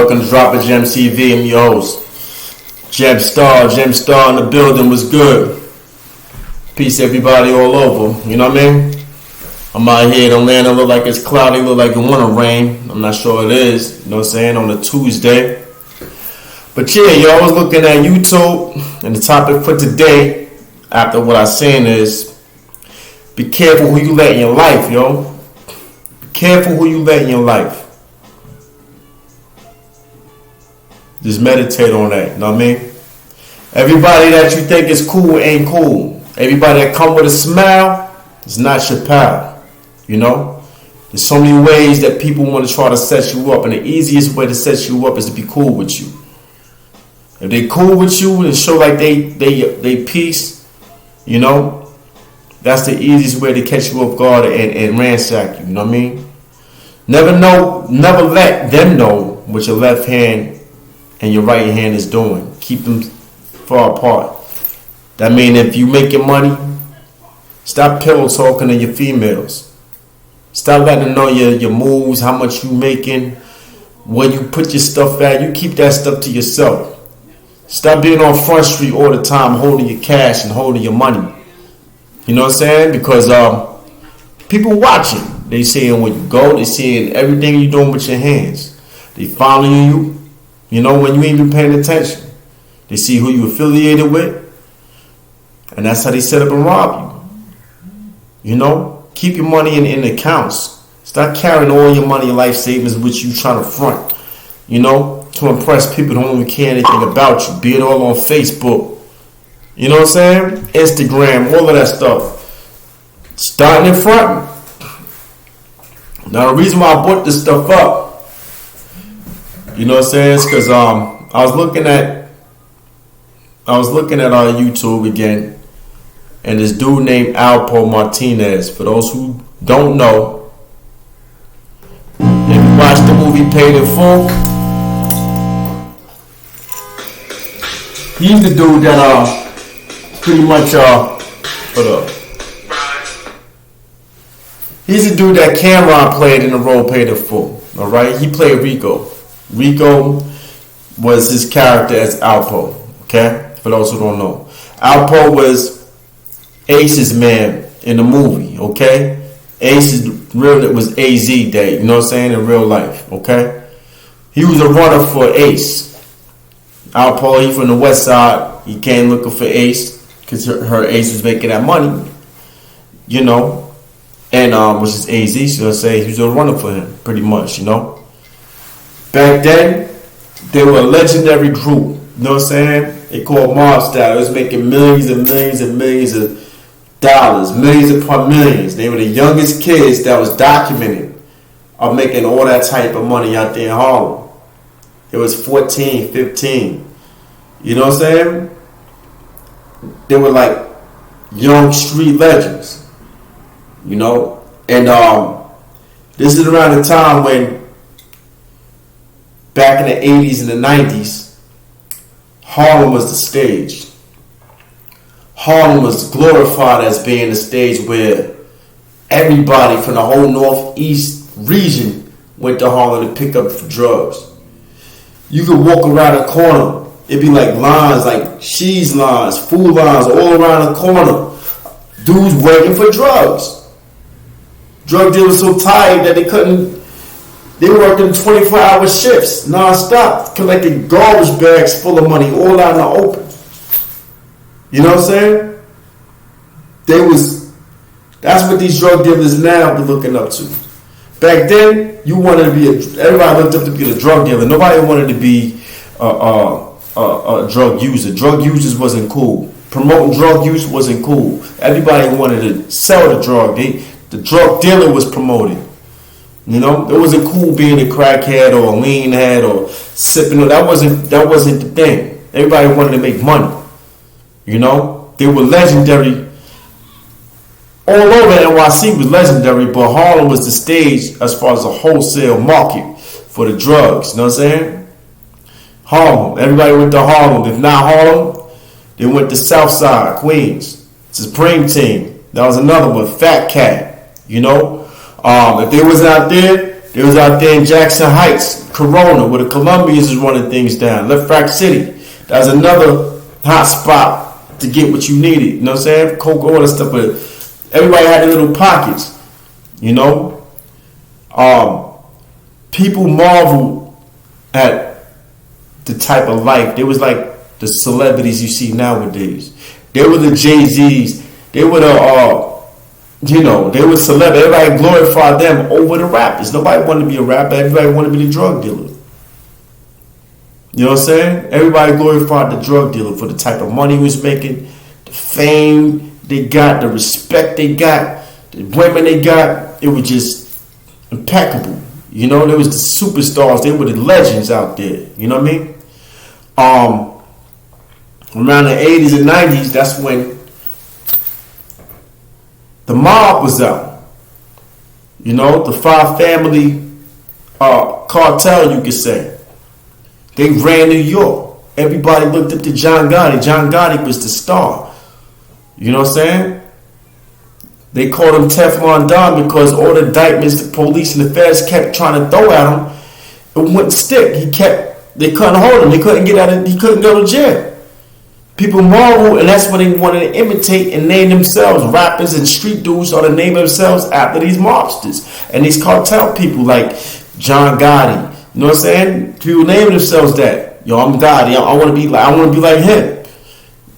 Welcome to Drop a Gem TV. I'm your host, Gem Star in the building. Was good. Peace, everybody, all over. You know what I mean? I'm out here in Atlanta. Look like it's cloudy. Look like it want to rain. I'm not sure it is. You know what I'm saying? On a Tuesday. But yeah, yo, I was looking at YouTube, and the topic for today, after what I seen, is be careful who you let in your life, yo. Be careful who you let in your life. Just meditate on that, you know what I mean? Everybody that you think is cool ain't cool. Everybody that come with a smile is not your pal, you know? There's so many ways that people want to try to set you up, and the easiest way to set you up is to be cool with you. If they cool with you and show like they peace, you know, that's the easiest way to catch you off guard and ransack you, you know what I mean? Never let them know what your left hand and your right hand is doing. Keep them far apart. That means if you making money, stop pillow talking to your females. Stop letting them know your moves, how much you making, where you put your stuff at. You keep that stuff to yourself. Stop being on Front Street all the time, holding your cash and holding your money. You know what I'm saying? Because people watching. They seeing where you go. They seeing everything you doing with your hands. They following you. You know, when you ain't even paying attention. They see who you affiliated with. And that's how they set up and rob you. You know, keep your money in accounts. Stop carrying all your money and life savings with you trying to front. You know, to impress people who don't even care anything about you. Be it all on Facebook. You know what I'm saying? Instagram, all of that stuff. Starting in front. Now, the reason why I brought this stuff up, you know what I'm saying? It's because I was looking at our YouTube again, and this dude named Alpo Martinez. For those who don't know, if you watch the movie Paid in Full, he's the dude that pretty much he's the dude that Cameron played in the role Paid in Full. All right, he played Rico. Rico was his character as Alpo, okay? For those who don't know. Alpo was Ace's man in the movie, okay? Ace was AZ Day, you know what I'm saying, in real life, okay? He was a runner for Ace. Alpo, he from the west side. He came looking for Ace because her Ace was making that money, you know? And which is AZ, so I say he was a runner for him, pretty much, you know? Back then, they were a legendary group. You know what I'm saying? They called Mob Style. It was making millions and millions and millions of dollars, millions upon millions. They were the youngest kids that was documented of making all that type of money out there in Harlem. It was 14, 15. You know what I'm saying? They were like young street legends. You know? And this is around the time when back in the 80s and the 90s, Harlem was the stage. Harlem was glorified as being the stage where everybody from the whole Northeast region went to Harlem to pick up drugs. You could walk around the corner. It'd be like lines, like cheese lines, food lines all around the corner. Dudes waiting for drugs. Drug dealers so tired that they were working 24-hour shifts, non-stop, collecting garbage bags full of money all out in the open. You know what I'm saying? That's what these drug dealers now be looking up to. Back then, everybody looked up to be a drug dealer. Nobody wanted to be a drug user. Drug users wasn't cool. Promoting drug use wasn't cool. Everybody wanted to sell the drug. The drug dealer was promoted. You know, it wasn't cool being a crackhead or a lean head or sipping. That wasn't the thing. Everybody wanted to make money. You know, they were legendary. All over NYC was legendary, but Harlem was the stage as far as a wholesale market for the drugs. You know what I'm saying? Harlem. Everybody went to Harlem. If not Harlem, they went to Southside, Queens. Supreme Team. That was another one. Fat Cat. You know? If they was out there, They was out there in Jackson Heights, Corona, where the Colombians was running things down. Left Rack City. That was another hot spot to get what you needed. You know what I'm saying? Coke, all that stuff. But everybody had their little pockets. You know? People marvel at the type of life. They was like the celebrities you see nowadays. They were the Jay-Z's. They were the, they were celebrities. Everybody glorified them over the rappers. Nobody wanted to be a rapper. Everybody wanted to be the drug dealer. You know what I'm saying? Everybody glorified the drug dealer for the type of money he was making, the fame they got, the respect they got, the women they got. It was just impeccable. You know, there was the superstars. They were the legends out there. You know what I mean? Around the 80s and 90s, that's when the mob was out. You know, the Five Family cartel, you could say. They ran New York. Everybody looked up to John Gotti. John Gotti was the star. You know what I'm saying? They called him Teflon Don because all the indictments the police and the feds kept trying to throw at him, it wouldn't stick. They couldn't hold him. He couldn't go to jail. People marvel, and that's what they wanted to imitate and name themselves. Rappers and street dudes started naming themselves after these mobsters and these cartel people like John Gotti. You know what I'm saying? People name themselves that. Yo, I'm Gotti. I want to be like him.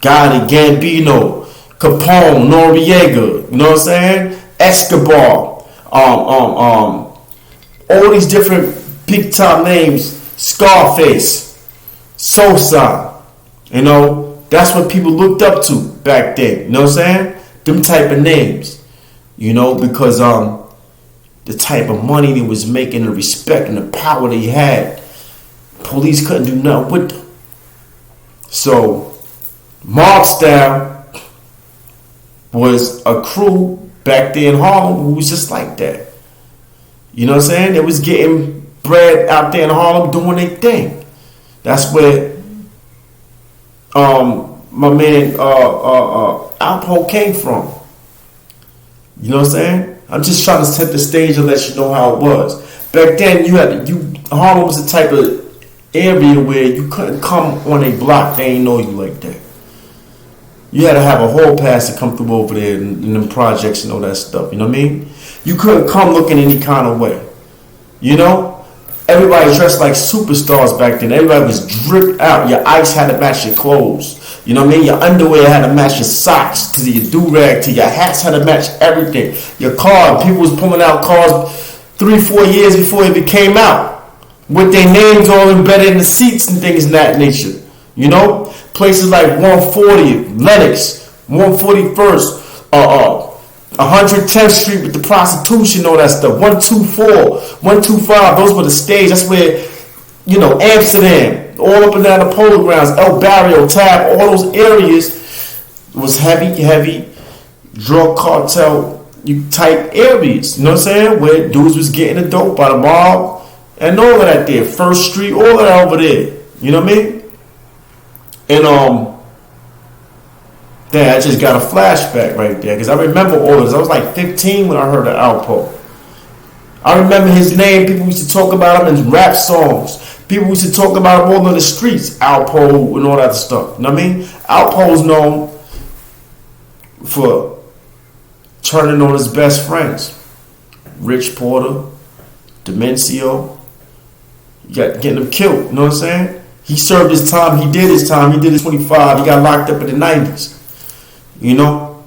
Gotti, Gambino, Capone, Noriega. You know what I'm saying? Escobar. All these different big time names. Scarface, Sosa. You know, that's what people looked up to back then. You know what I'm saying? Them type of names. You know, because the type of money they was making, the respect and the power they had, police couldn't do nothing with them. So, Mob Style was a crew back there in Harlem who was just like that. You know what I'm saying? They was getting bread out there in Harlem doing their thing. That's where my man Alpo came from. You know what I'm saying? I'm just trying to set the stage and let you know how it was. Back then, Harlem was the type of area where you couldn't come on a block. They ain't know you like that. You had to have a hall pass to come through over there in them projects and all that stuff. You know what I mean? You couldn't come looking any kind of way. You know? Everybody dressed like superstars back then. Everybody was dripped out. Your ice had to match your clothes. You know what I mean? Your underwear had to match your socks, to your do-rag, to your hats had to match everything. Your car, people was pulling out cars 3-4 years before it became out, with their names all embedded in the seats and things of that nature. You know? Places like 140th, Lenox, 141st, 110th Street with the prostitution, all that stuff. 124, 125, those were the stage. That's where, you know, Amsterdam, all up and down the Polo Grounds, El Barrio, Tab, all those areas was heavy drug cartel type areas. You know what I'm saying? Where dudes was getting the dope by the mob and all of that there. First Street, all of that over there. You know what I mean? And I just got a flashback right there because I remember all this. I was like 15 when I heard of Alpo. I remember his name. People used to talk about him in rap songs. People used to talk about him all on the streets. Alpo and all that stuff. You know what I mean? Alpo's known for turning on his best friends. Rich Porter, Demencio, getting them killed. You know what I'm saying? He served his time. He did his time. He did his 25. He got locked up in the 90s. You know?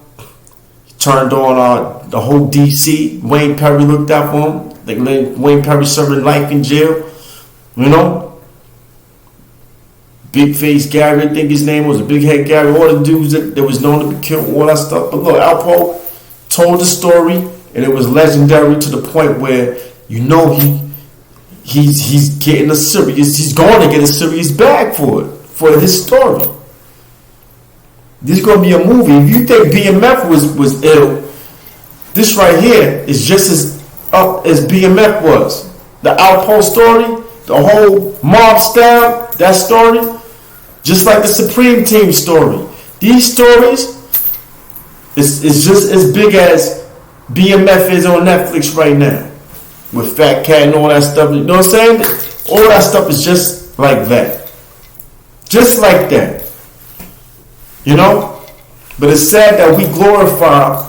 He turned on the whole DC. Wayne Perry looked out for him. They Wayne Perry serving life in jail. You know? Big Face Gary, I think his name was. Big Head Gary. All the dudes that was known to be killed. All that stuff. But look, Alpo told the story. And it was legendary to the point where, you know, he's getting a serious, he's going to get a serious bag for it, for his story. This is going to be a movie. If you think BMF was ill, this right here is just as up as BMF was. The Alpo story, the whole Mob Style, that story, just like the Supreme Team story. These stories is just as big as BMF is on Netflix right now. with Fat Cat and all that stuff. You know what I'm saying? All that stuff is just like that. Just like that. You know? But it's sad that we glorify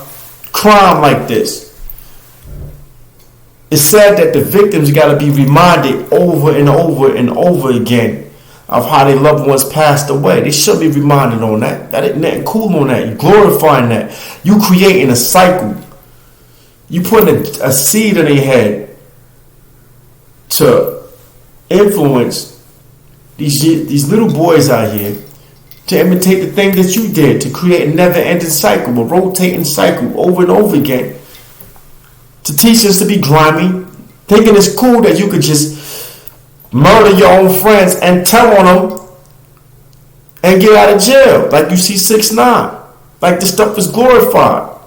crime like this. It's sad that the victims got to be reminded over and over and over again of how their loved ones passed away. They should be reminded on that. That ain't nothing cool on that. You glorifying that. You creating a cycle. You putting a seed in their head to influence these little boys out here to imitate the thing that you did, to create a never-ending cycle, a rotating cycle over and over again, to teach us to be grimy, thinking it's cool that you could just murder your own friends and tell on them and get out of jail like you see 6ix9ine. Like this stuff is glorified.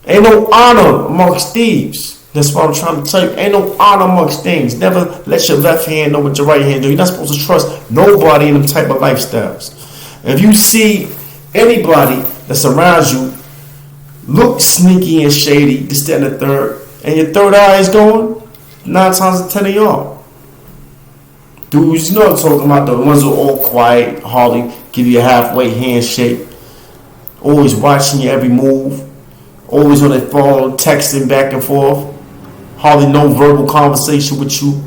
Ain't no honor amongst thieves. That's what I'm trying to tell you. Ain't no honor amongst things. Never let your left hand know what your right hand do. You're not supposed to trust nobody in them type of lifestyles. If you see anybody that surrounds you look sneaky and shady, this, that, and the third, and your third eye is going, 9 times out of 10 of y'all. Dudes, you know what I'm talking about, the ones who are all quiet, hardly give you a halfway handshake, always watching your every move, always on their phone, texting back and forth, hardly no verbal conversation with you.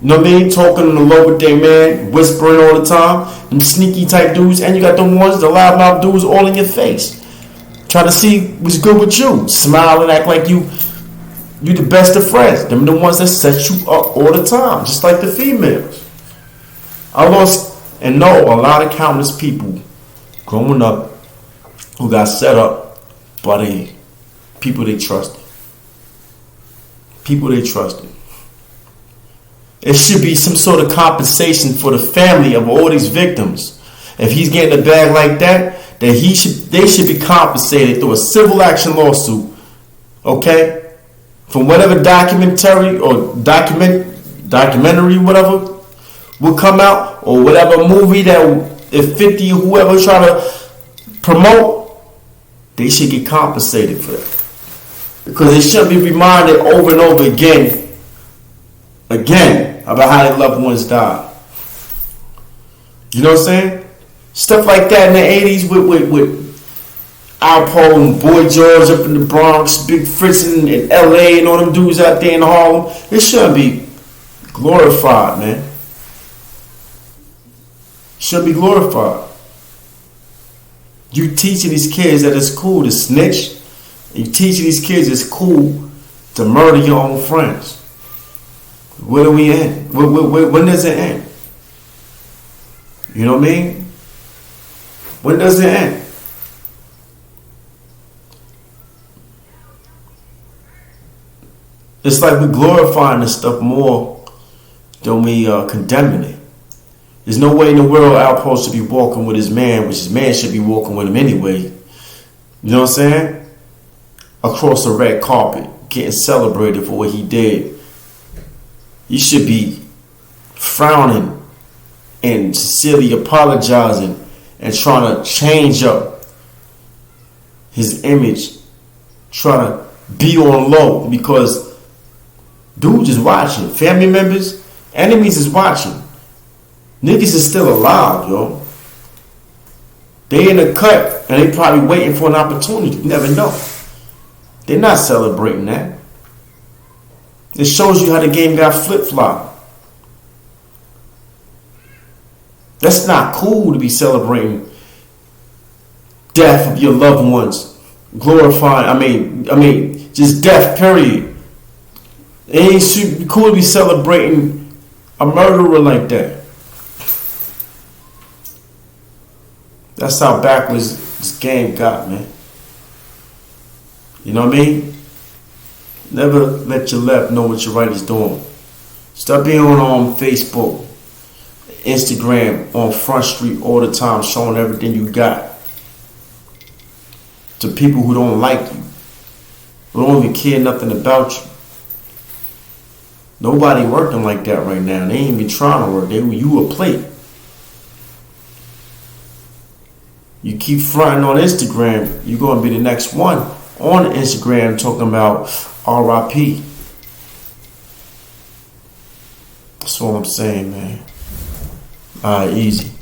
You know what I mean? Talking on the low with their man, whispering all the time. Them sneaky type dudes, and you got them ones, the loudmouth dudes all in your face. Trying to see what's good with you. Smile and act like you the best of friends. Them the ones that set you up all the time, just like the females. I lost and know a lot of countless people growing up who got set up by the people they trusted. People they trusted. It should be some sort of compensation for the family of all these victims. If he's getting a bag like that, then they should be compensated through a civil action lawsuit. Okay? From whatever documentary or documentary, whatever will come out, or whatever movie that if 50 or whoever try to promote, they should get compensated for that. Because they shouldn't be reminded over and over again about how their loved ones died. You know what I'm saying? Stuff like that in the 80s with Alpo and Boy George up in the Bronx, Big Fritz in LA and all them dudes out there in Harlem. It shouldn't be glorified, man. Should be glorified. You teaching these kids that it's cool to snitch. You teaching these kids it's cool to murder your own friends. Where do we end? When does it end? You know what I mean? When does it end? It's like we're glorifying this stuff more than we condemning it. There's no way in the world Alpo should be walking with his man, which his man should be walking with him anyway. You know what I'm saying? Across the red carpet, getting celebrated for what he did. You should be frowning and sincerely apologizing and trying to change up his image, trying to be on low, because dudes is watching. Family members, enemies is watching. Niggas is still alive, yo. They in the cut and they probably waiting for an opportunity. You never know. They're not celebrating that. It shows you how the game got flip-flopped. That's not cool to be celebrating death of your loved ones. Glorifying, I mean, just death, period. It ain't cool to be celebrating a murderer like that. That's how backwards this game got, man. You know what I mean? Never let your left know what your right is doing. Stop being on Facebook, Instagram, on Front Street all the time, showing everything you got to people who don't like you, who don't even care nothing about you. Nobody working like that right now. They ain't even trying to work. You a plate. You keep fronting on Instagram, you're going to be the next one on Instagram talking about RIP. That's all I'm saying, man. Alright, easy.